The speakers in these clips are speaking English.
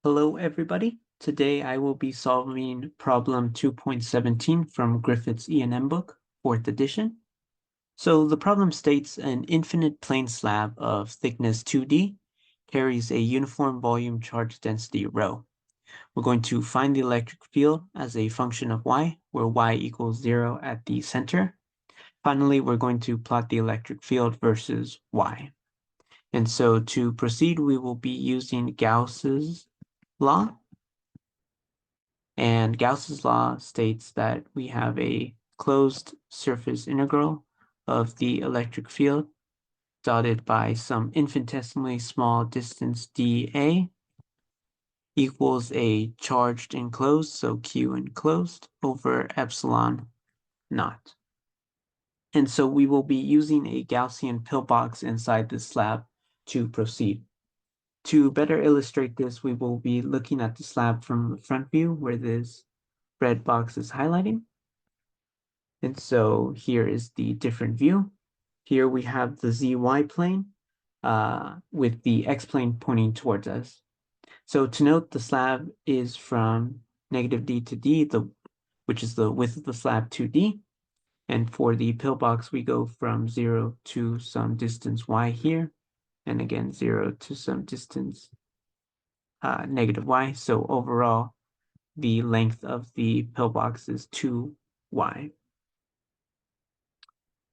Hello, everybody. Today I will be solving problem 2.17 from Griffith's E&M book, 4th edition. So the problem states an infinite plane slab of thickness 2D carries a uniform volume charge density rho. We're going to find the electric field as a function of y, where y equals 0 at the center. Finally, we're going to plot the electric field versus y. And so to proceed, we will be using Gauss's law. And Gauss's law states that we have a closed surface integral of the electric field dotted by some infinitesimally small distance dA equals a charged enclosed, so Q enclosed, over epsilon naught. And so we will be using a Gaussian pillbox inside this slab to proceed. To better illustrate this, we will be looking at the slab from the front view where this red box is highlighting. And so here is the different view. Here we have the ZY plane with the X plane pointing towards us. So to note, the slab is from negative D to D, which is the width of the slab 2D. And for the pillbox, we go from 0 to some distance y here, and again 0 to some distance negative y. So overall, the length of the pillbox is 2y.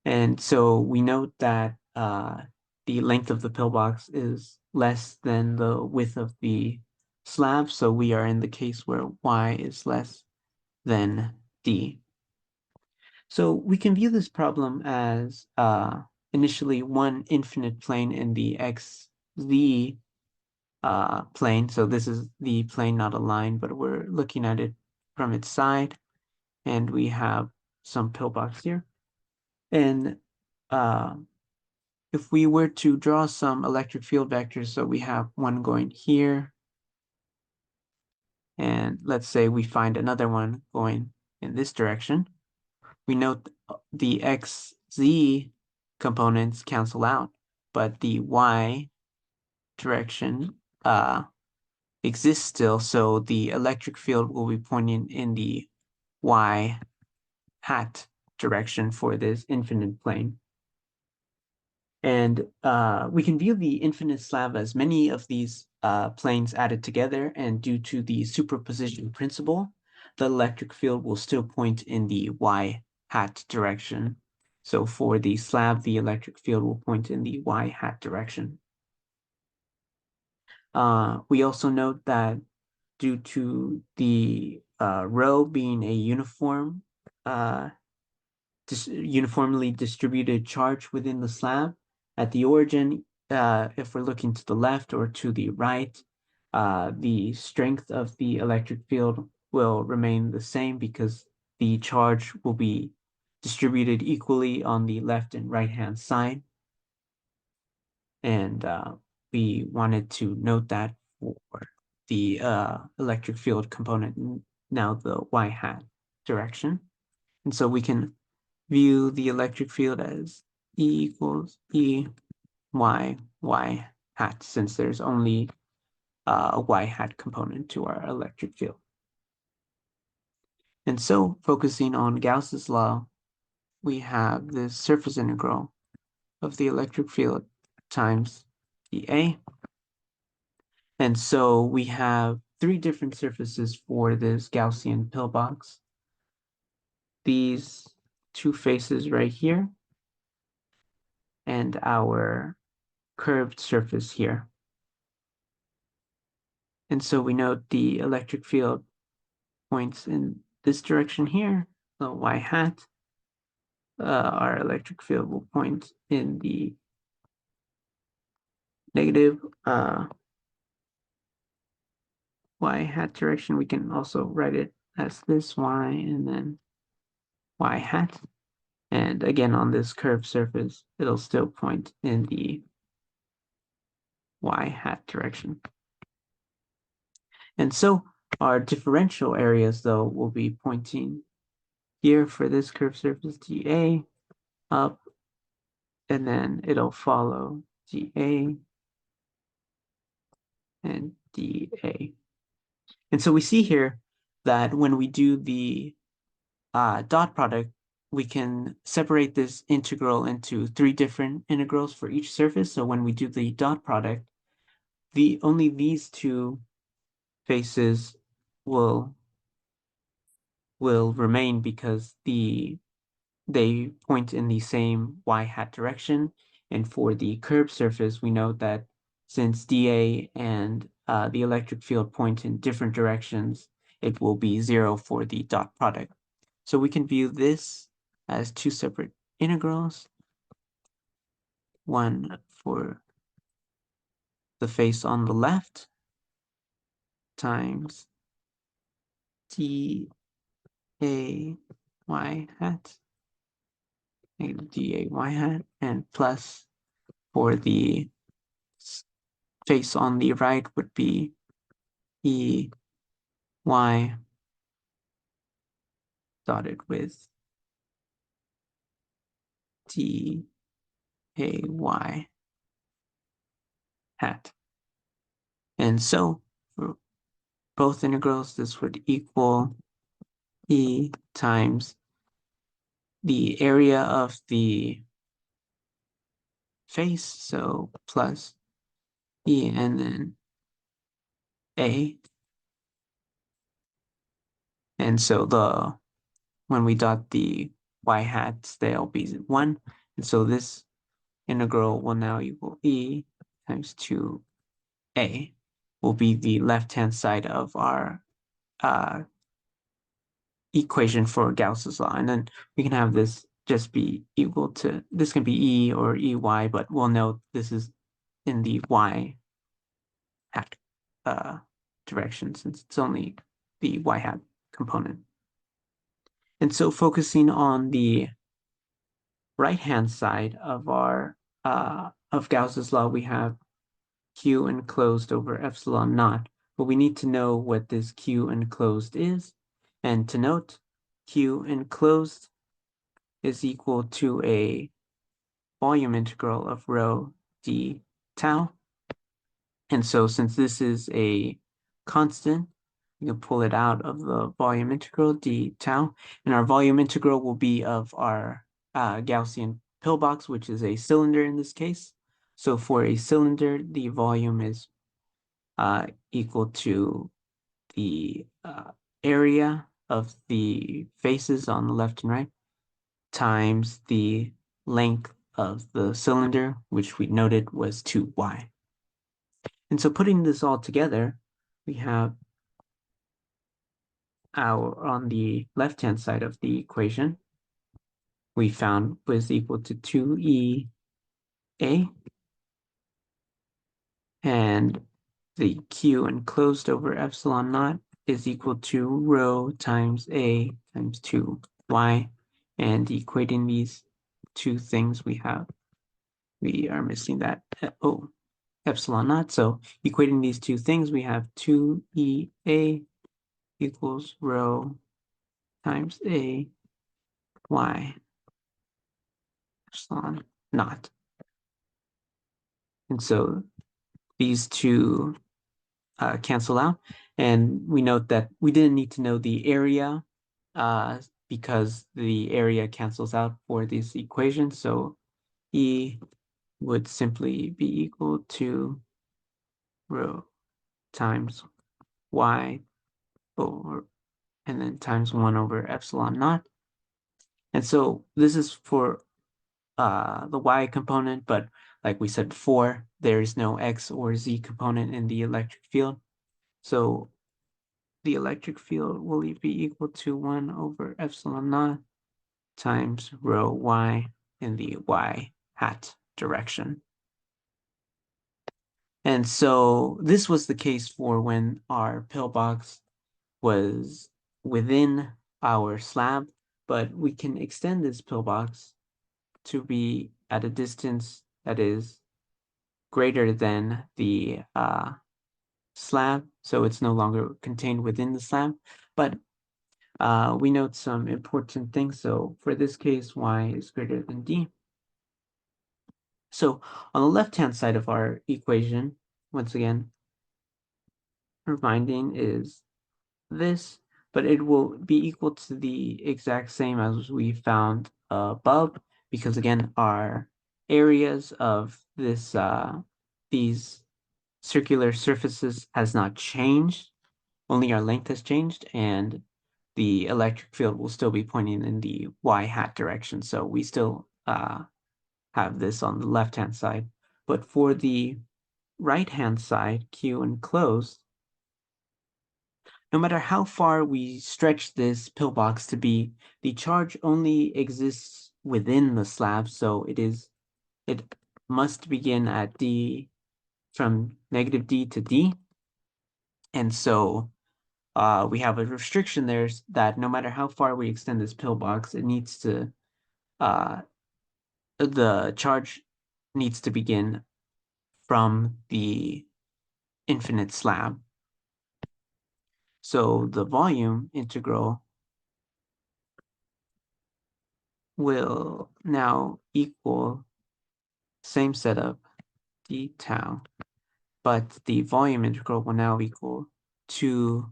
And so we note that the length of the pillbox is less than the width of the slab. So we are in the case where y is less than d. So we can view this problem as initially one infinite plane in the xz plane. So this is the plane, not a line, but we're looking at it from its side. And we have some pillbox here. And if we were to draw some electric field vectors, so we have one going here, and let's say we find another one going in this direction, we note the xz components cancel out, but the y direction exists still, so the electric field will be pointing in the y hat direction for this infinite plane. And we can view the infinite slab as many of these planes added together, and due to the superposition principle, the electric field will still point in the y hat direction. So for the slab, the electric field will point in the y hat direction. We also note that due to the rho being a uniformly distributed charge within the slab, at the origin, if we're looking to the left or to the right, the strength of the electric field will remain the same because the charge will be distributed equally on the left and right-hand side. And we wanted to note that for the electric field component, now the y hat direction. And so we can view the electric field as E equals E y hat, since there's only a y hat component to our electric field. And so focusing on Gauss's law, we have this surface integral of the electric field times dA. And so we have three different surfaces for this Gaussian pillbox. These two faces right here, and our curved surface here. And so we note the electric field points in this direction here, the y hat. Our electric field will point in the negative y hat direction. We can also write it as this y and then y hat. And again, on this curved surface, it'll still point in the y hat direction. And so our differential areas, though, will be pointing here for this curved surface dA up, and then it'll follow dA and dA. And so we see here that when we do the dot product, we can separate this integral into 3 different integrals for each surface. So when we do the dot product, only these 2 faces will remain because they point in the same y hat direction. And for the curved surface, we know that since dA and the electric field point in different directions, it will be 0 for the dot product. So we can view this as 2 separate integrals, one for the face on the left times dA y hat, negative dA y hat, and plus for the face on the right would be E y dotted with d a y hat. And so for both integrals, this would equal E times the area of the face, so plus E and then A. And so when we dot the y hats, they'll be 1. And so this integral will now equal E times 2A, will be the left-hand side of our equation for Gauss's law. And then we can have this just be equal to, this can be E or EY, but we'll note this is in the Y hat direction since it's only the Y hat component. And so focusing on the right-hand side of our of Gauss's law, we have Q enclosed over epsilon naught, but we need to know what this Q enclosed is. And to note, Q enclosed is equal to a volume integral of rho d tau. And so since this is a constant, you can pull it out of the volume integral d tau, and our volume integral will be of our Gaussian pillbox, which is a cylinder in this case. So for a cylinder, the volume is equal to the area of the faces on the left and right times the length of the cylinder, which we noted was 2y. And so putting this all together, we have on the left-hand side of the equation, we found was equal to 2EA, and the Q enclosed over epsilon naught is equal to rho times A times 2y, and equating these 2 things we are missing that, epsilon naught. So equating these 2 things, we have 2EA equals rho times A y epsilon naught. And so these 2 cancel out. And we note that we didn't need to know the area because the area cancels out for this equation. So E would simply be equal to rho times y over, and then times 1 over epsilon naught. And so this is for the y component, but like we said before, there is no x or z component in the electric field. So the electric field will be equal to 1 over epsilon naught times rho y in the y hat direction. And so this was the case for when our pillbox was within our slab, but we can extend this pillbox to be at a distance that is greater than the slab, so it's no longer contained within the slab. But we note some important things. So for this case, y is greater than d. So on the left-hand side of our equation, once again, our finding is this, but it will be equal to the exact same as we found above, because again, our areas of these circular surfaces has not changed, only our length has changed, and the electric field will still be pointing in the y hat direction. So we still have this on the left-hand side. But for the right-hand side, Q enclosed, no matter how far we stretch this pillbox to be, the charge only exists within the slab, so it must begin at D from negative D to D. And so we have a restriction there that no matter how far we extend this pillbox, it needs to the charge needs to begin from the infinite slab. So the volume integral will now equal same setup d tau, but the volume integral will now equal 2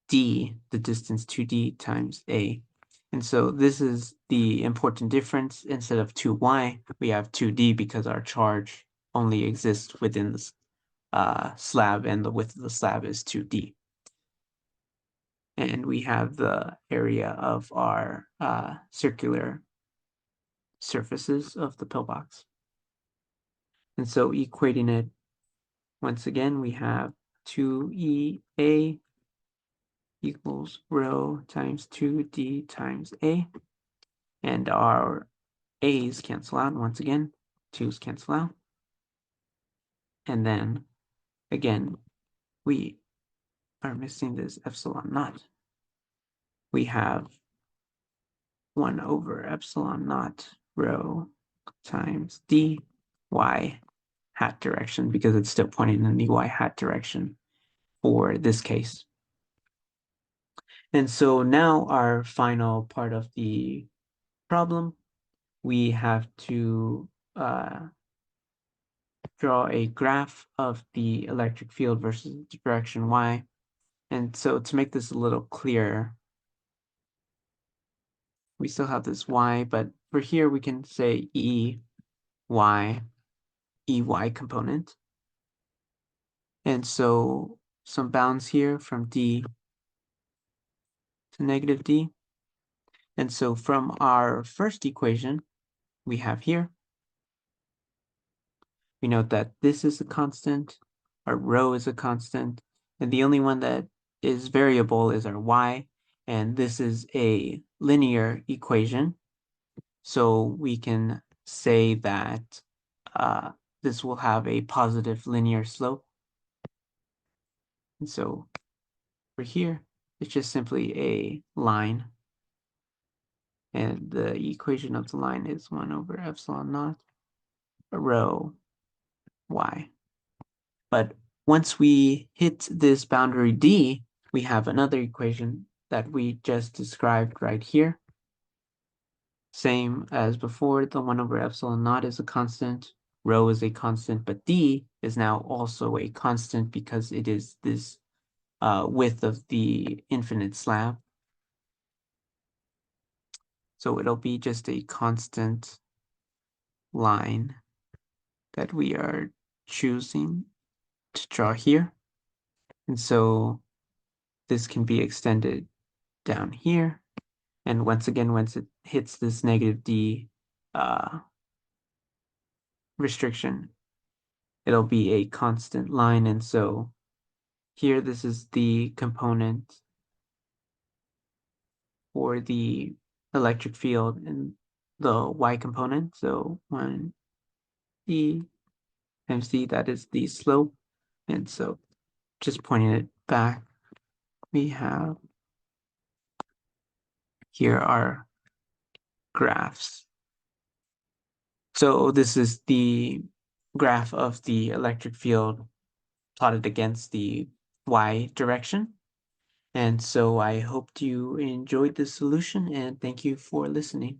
d, the distance 2d times a. And so this is the important difference. Instead of 2y, we have 2d because our charge only exists within the slab, and the width of the slab is 2d. And we have the area of our circular surfaces of the pillbox. And so equating it, once again, we have 2EA equals rho times 2D times A. And our A's cancel out once again, 2's cancel out. And then, again, we are missing this epsilon naught. We have 1 over epsilon naught rho times d y hat direction, because it's still pointing in the y hat direction for this case. And so now our final part of the problem, we have to draw a graph of the electric field versus direction y. And so to make this a little clearer, we still have this y, but for here we can say EY component. And so some bounds here from D to negative D. And so from our first equation we have here, we note that this is a constant, our rho is a constant, and the only one that is variable is our y, and this is a linear equation. So we can say that this will have a positive linear slope. And so for here, it's just simply a line. And the equation of the line is 1 over epsilon naught rho y. But once we hit this boundary D, we have another equation that we just described right here. Same as before, the 1 over epsilon naught is a constant, rho is a constant, but D is now also a constant because it is this width of the infinite slab. So it'll be just a constant line that we are choosing to draw here. And so this can be extended down here. And once again, once it hits this negative D restriction, it'll be a constant line. And so here, this is the component for the electric field and the y component. So 1 E times D, that is the slope. And so just pointing it back, we have here our graphs. So this is the graph of the electric field plotted against the y direction. And so I hope you enjoyed this solution, and thank you for listening.